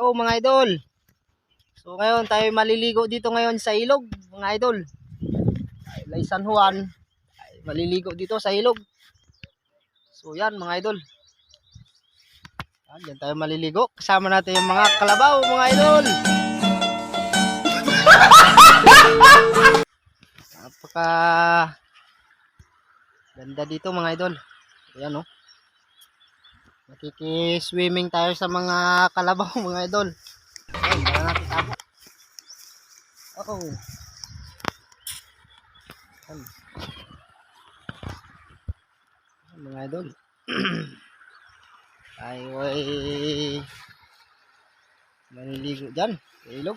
Hello mga idol. So ngayon tayo maliligo dito ngayon sa ilog mga idol. Lay San Juan. Maliligo dito sa ilog. So yan mga idol. Yan tayo maliligo. Kasama natin yung mga kalabaw mga idol. Napaka ganda dito mga idol. Ayan oh. Makikiswimming tayo sa mga kalabaw mga idol. Ayan, baka natin tabo. Oh. Ayan. Ayan, mga idol. Tayo ay maliligo dyan sa ilog.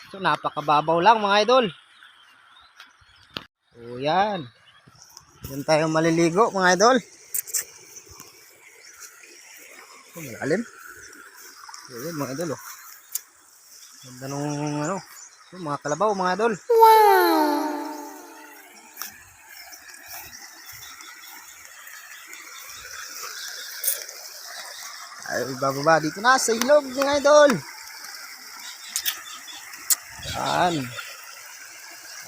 So napakababaw lang mga idol. So yan. Yan tayo maliligo mga idol. So malalim. So yan mga idol oh. Ganda nung ano. So, mga kalabaw mga idol. Wow! Ay bababa dito na sa ilog mga idol. Yan.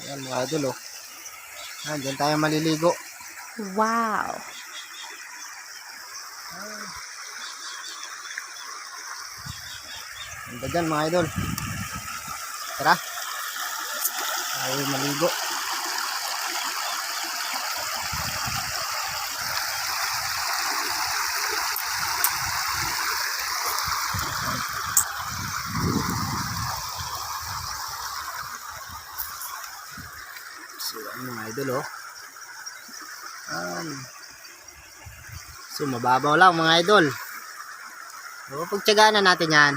Ayan mga idol oh. Yan, dyan tayo maliligo. Wow! Ganda dyan mga idol. Tara. Tayo maligo. So, mga idol oh. So, mababaw lang mga idol. So, pagtsagaan na natin yan.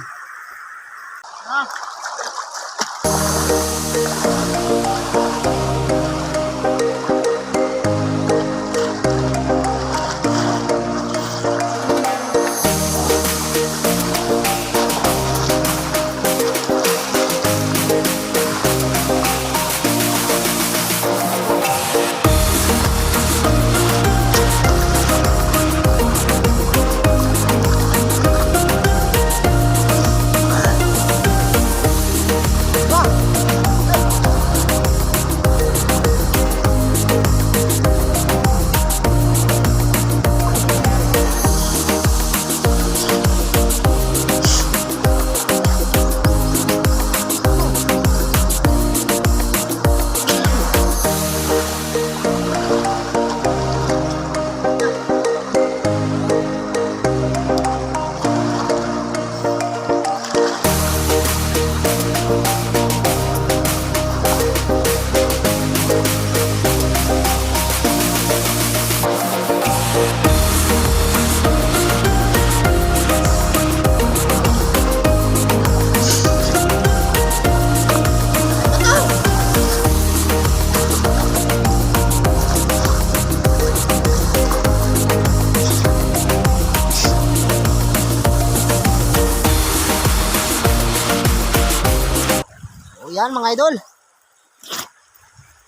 Yan mga idol.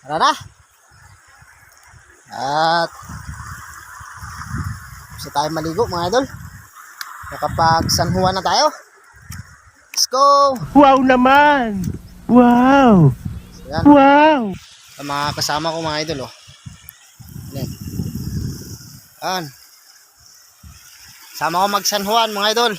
Tara na. At gusto tayo maligo mga idol. Nakapag San Juan na tayo. Let's go. Wow naman. Wow. So, yan. Wow. Ang mga kasama ko mga idol oh. Yan. Yan. Sama ko mag San Juan mga idol.